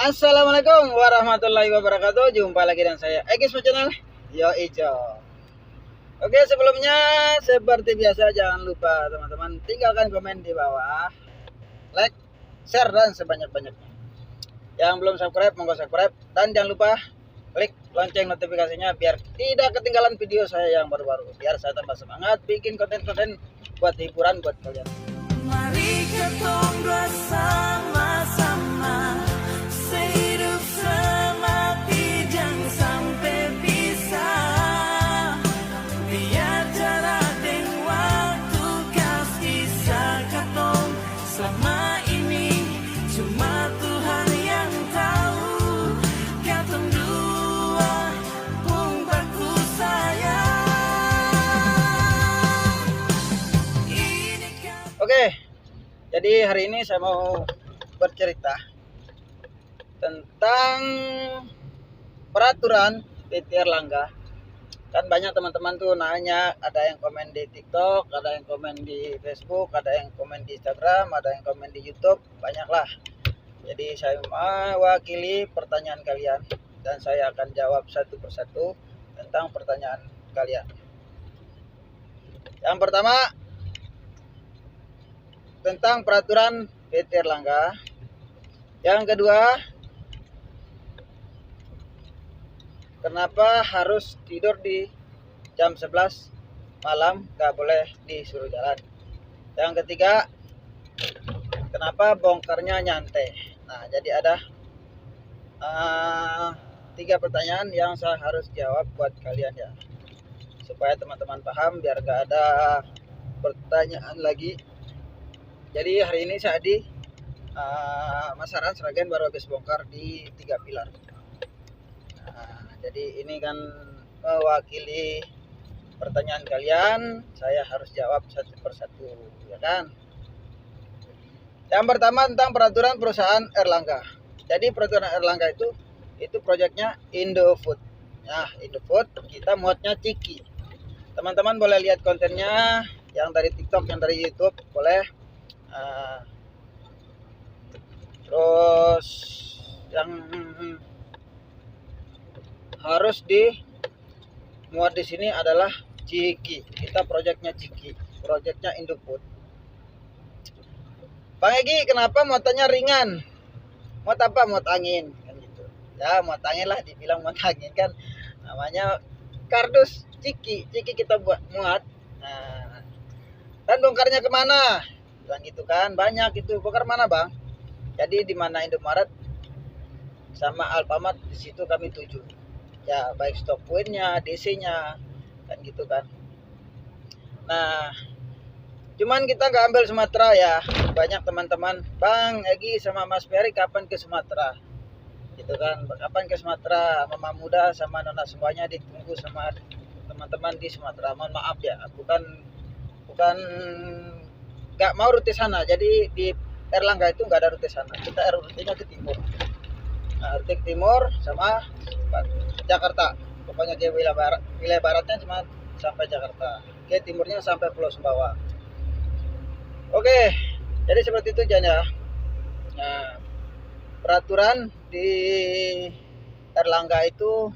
Assalamualaikum warahmatullahi wabarakatuh. Jumpa lagi dengan saya Egis channel Yo Ijo. Oke, sebelumnya seperti biasa jangan lupa teman-teman tinggalkan komen di bawah, like, share dan sebanyak-banyaknya. Yang belum subscribe monggo subscribe dan jangan lupa klik lonceng notifikasinya biar tidak ketinggalan video saya yang baru-baru. Biar saya tambah semangat bikin konten-konten buat hiburan buat kalian. Mari kita bersama-sama sehidup semati jangan sampai pisah. Biar jarak dan waktu kasih sakatong selama ini cuma Tuhan yang tahu. Katong dua pun baku sayang. Oke, jadi hari ini saya mau bercerita tentang peraturan PT Erlangga. Kan banyak teman-teman tuh nanya, ada yang komen di TikTok, ada yang komen di Facebook, ada yang komen di Instagram, ada yang komen di YouTube, banyaklah. Jadi saya mewakili pertanyaan kalian dan saya akan jawab satu persatu tentang pertanyaan kalian. Yang pertama, tentang peraturan PT Erlangga. Yang kedua, kenapa harus tidur di jam 11 malam, gak boleh disuruh jalan. Yang ketiga, kenapa bongkarnya nyantai. Nah, jadi ada 3 pertanyaan yang saya harus jawab buat kalian ya, supaya teman-teman paham biar gak ada pertanyaan lagi. Jadi hari ini saya di Masaran Sragen baru habis bongkar di 3 pilar. Nah, jadi ini kan mewakili pertanyaan kalian, saya harus jawab satu persatu, ya kan? Yang pertama tentang peraturan perusahaan Erlangga. Jadi peraturan Erlangga itu proyeknya Indofood. Nah, Indofood kita muatnya Ciki. Teman-teman boleh lihat kontennya yang dari TikTok, yang dari YouTube, boleh. Terus yang harus dimuat di sini adalah Ciki. Kita proyeknya Ciki, proyeknya Indofood. Bang Egi, kenapa muatannya ringan? Muat apa? Muat angin kan gitu. Ya, muat angin lah, dibilang muat angin kan. Namanya kardus Ciki. Ciki kita buat muat. Nah, dan bongkarnya kemana? Bilang gitu kan, banyak itu. Bongkar mana bang? Jadi di mana Indomaret sama Alfamart, di situ kami tuju. Ya, baik stok poinnya, DC-nya, kan gitu kan. Nah, cuman kita nggak ambil Sumatera ya. Banyak teman-teman, Bang Egi sama Mas Ferry kapan ke Sumatera? Gitu kan, kapan ke Sumatera? Mama muda sama nona semuanya ditunggu sama teman-teman di Sumatera. Mohon maaf ya, bukan nggak mau rute sana. Jadi di Erlangga itu nggak ada rute sana. Kita rutenya ke timur. Nah, rute ke timur sama Jakarta. Pokoknya ke wilayah baratnya cuma sampai Jakarta. Ke timurnya sampai Pulau Sumbawa. Oke, jadi seperti itu Jan ya. Nah, peraturan di Erlangga itu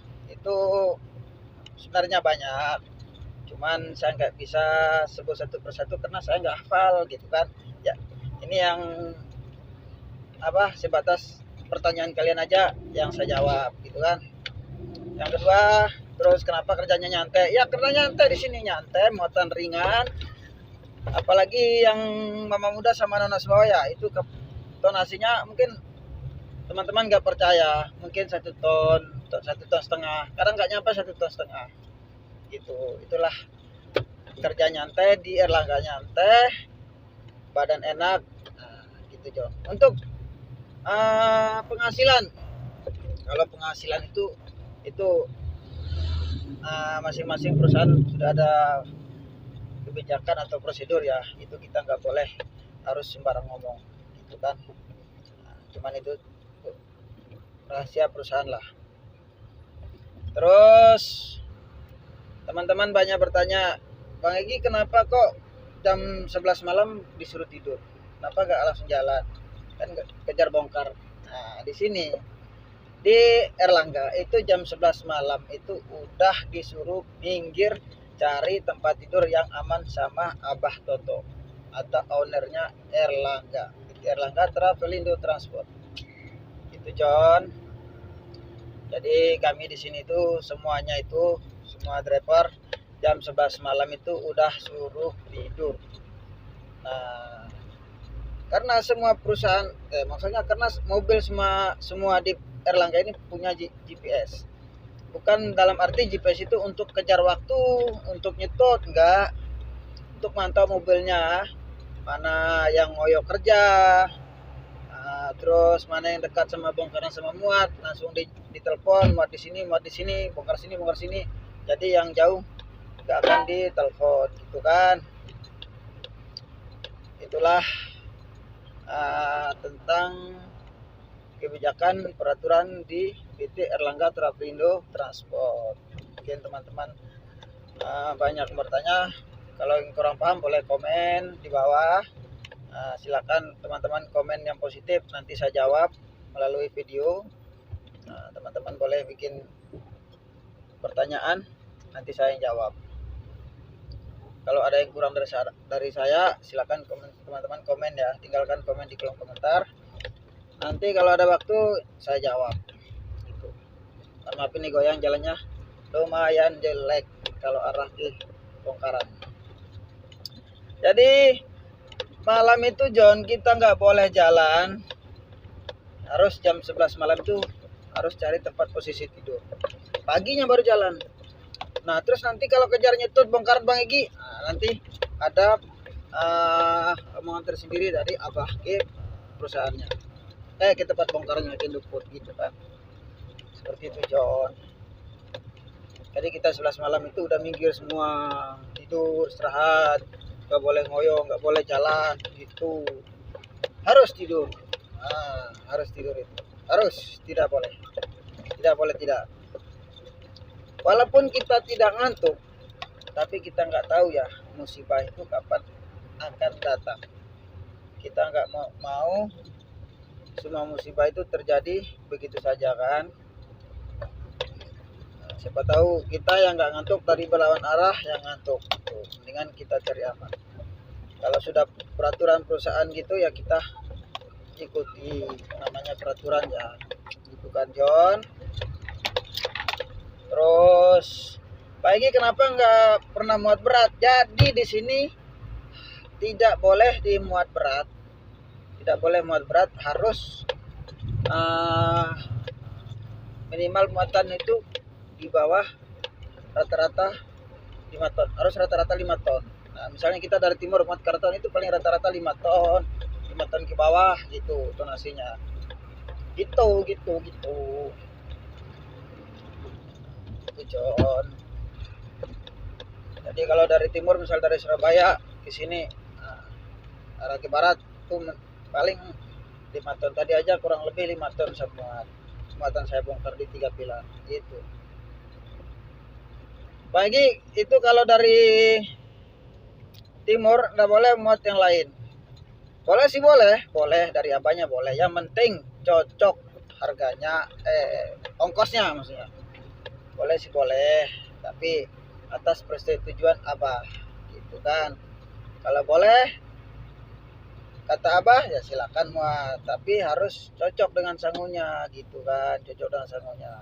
sebenarnya banyak. Cuman saya nggak bisa sebut satu persatu karena saya nggak hafal gitu kan ya. Ini yang sebatas pertanyaan kalian aja yang saya jawab gitu kan. Yang kedua, terus kenapa kerjanya nyantai? Ya karena nyantai di sini, nyantai, muatan ringan. Apalagi yang mama muda sama nona semua ya, itu tonasinya mungkin teman-teman nggak percaya, mungkin 1 ton, 1,5 ton, kadang nggak nyampe 1,5 ton gitu. Itulah kerja nyantai di Erlangga, nyantai, badan enak. Nah, gitu John. Untuk penghasilan, kalau penghasilan itu masing-masing perusahaan sudah ada kebijakan atau prosedur ya. Itu kita nggak boleh harus sembarang ngomong gitu kan. Nah, cuman itu rahasia perusahaan lah. Terus teman-teman banyak bertanya, Bang Egi kenapa kok jam 11 malam disuruh tidur? Kenapa gak langsung jalan? Kan kejar bongkar. Nah, di sini di Erlangga itu jam 11 malam itu udah disuruh minggir cari tempat tidur yang aman sama Abah Toto atau ownernya Erlangga. Erlangga Travelindo Transport. Itu John. Jadi kami di sini tuh semuanya itu semua driver jam 11 malam itu udah suruh tidur. Nah, karena semua perusahaan maksudnya karena mobil semua di Erlangga ini punya GPS. Bukan dalam arti GPS itu untuk kejar waktu, untuk nyetot, enggak. Untuk mantau mobilnya, mana yang ngoyo kerja, terus mana yang dekat sama bongkaran sama muat, langsung ditelepon, muat di sini, bongkar sini. Jadi yang jauh enggak akan ditelepon, gitu kan. Itulah tentang kebijakan peraturan di PT Erlangga Travelindo Transport. Mungkin teman-teman banyak bertanya. Kalau yang kurang paham boleh komen di bawah. Silakan teman-teman komen yang positif, nanti saya jawab melalui video. Teman-teman boleh bikin pertanyaan, nanti saya yang jawab. Kalau ada yang kurang dari saya, silakan teman-teman komen ya. Tinggalkan komen di kolom komentar. Nanti kalau ada waktu saya jawab. Gitu. Maaf ini goyang jalannya lumayan jelek kalau arah di bongkaran. Jadi malam itu John kita nggak boleh jalan. Harus jam 11 malam itu harus cari tempat posisi tidur. Paginya baru jalan. Nah terus nanti kalau kejar nyetut bongkaran Bang Egi, nanti ada omongan tersendiri dari Abah ke perusahaannya. Ke tempat bongkarannya ke Indoput gitu kan. Seperti itu John. Jadi kita 11 malam itu udah minggir semua, tidur, istirahat, nggak boleh ngoyo, nggak boleh jalan gitu. Harus tidur. Harus tidur itu. Harus, tidak boleh. Tidak boleh tidak. Walaupun kita tidak ngantuk, tapi kita nggak tahu ya musibah itu kapan akan datang. Kita nggak mau semua musibah itu terjadi begitu saja kan. Siapa tahu kita yang nggak ngantuk tadi berlawan arah yang ngantuk. Tuh, mendingan kita cari aman. Kalau sudah peraturan perusahaan gitu ya kita ikuti, namanya peraturan ya. Gitu kan John. Terus Pak Egi kenapa nggak pernah muat berat? Jadi di sini tidak boleh dimuat berat. Tidak boleh muat berat, harus minimal muatan itu di bawah rata-rata 5 ton. Harus rata-rata 5 ton. Nah, misalnya kita dari timur muat karton itu paling rata-rata 5 ton. 5 ton ke bawah gitu tonasinya. Gitu. John. Jadi kalau dari timur misal dari Surabaya ke sini arah ke barat tuh paling 5 ton. Tadi aja kurang lebih 5 ton semua muatan saya bongkar di 3 pilar gitu. Pagi itu kalau dari timur nggak boleh muat yang lain. Boleh sih boleh dari abahnya boleh. Yang penting cocok harganya ongkosnya maksudnya. Boleh sih boleh, tapi atas persetujuan abah gitu kan. Kalau boleh kata abah ya silakan muat, tapi harus cocok dengan sangunya gitu kan, cocok dengan sangunya.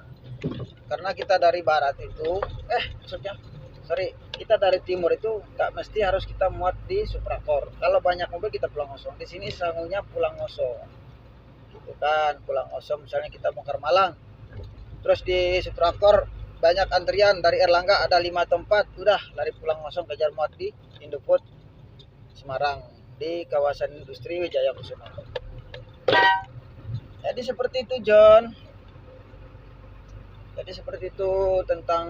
Karena kita dari barat itu kita dari timur itu nggak mesti harus kita muat di Suprakor. Kalau banyak mobil kita pulang kosong. Di sini sangunya pulang kosong gitu kan, pulang kosong. Misalnya kita bongkar Malang, terus di Suprakor banyak antrian dari Erlangga ada 5 tempat, udah lari pulang kosong kejar muat di Indoput Semarang di kawasan industri Wijaya Kusuma. Jadi seperti itu John. Jadi seperti itu tentang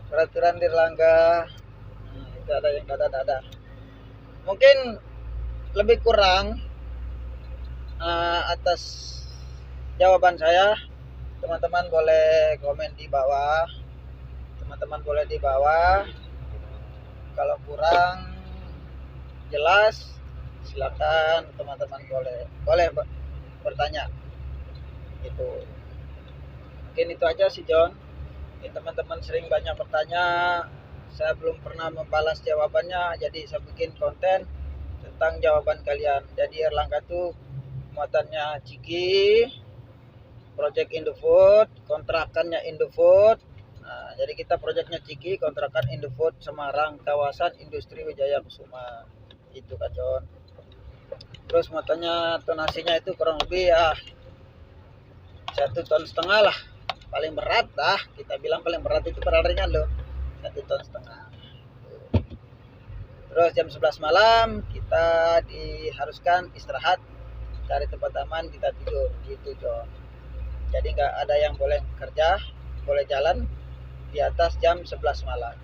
peraturan di Erlangga. Itu ada yang dada. Mungkin lebih kurang atas jawaban saya. Teman-teman boleh komen di bawah. Kalau kurang jelas silakan teman-teman boleh bertanya. Itu mungkin itu aja sih John. Ini teman-teman sering banyak bertanya, saya belum pernah membalas jawabannya, jadi saya bikin konten tentang jawaban kalian. Jadi Erlangga tuh muatannya Ciki, project Indofood, kontrakannya Indofood. Nah, jadi kita proyeknya Ciki, kontrakan Indofood Semarang, kawasan Industri Wijaya Kusuma. Itu kan John. Terus muatannya tonasinya itu kurang lebih ya 1,5 ton lah. Paling berat lah, kita bilang paling berat itu padahal ringan loh, 1,5 ton. Terus jam 11 malam kita diharuskan istirahat, cari tempat aman, kita tidur gitu John. Jadi nggak ada yang boleh kerja, boleh jalan di atas jam 11 malam.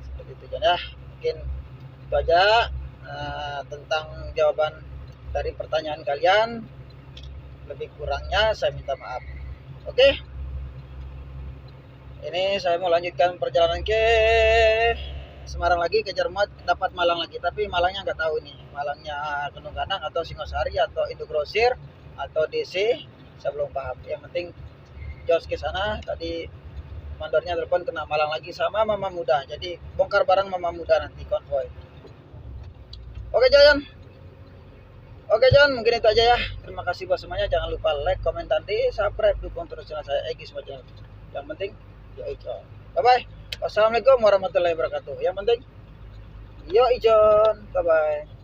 Seperti itu John ya. Mungkin itu aja tentang jawaban dari pertanyaan kalian. Lebih kurangnya saya minta maaf. Oke. Ini saya mau lanjutkan perjalanan ke Semarang lagi, ke Cermat, dapat Malang lagi. Tapi Malangnya nggak tahu nih. Malangnya Gunung Ganang atau Singosari atau Indogrosir atau DC. Saya belum paham. Yang penting jos ke sana. Tadi mandornya telepon kena Malang lagi sama Mama Muda. Jadi bongkar barang Mama Muda nanti konvoy. Oke John. Oke John, mungkin itu aja ya. Terima kasih buat semuanya. Jangan lupa like, komen, dan subscribe, dukung terus channel saya Egi semua channel. Yang penting, yo John. Bye bye. Wassalamualaikum warahmatullahi wabarakatuh. Yang penting, yo John. Bye bye.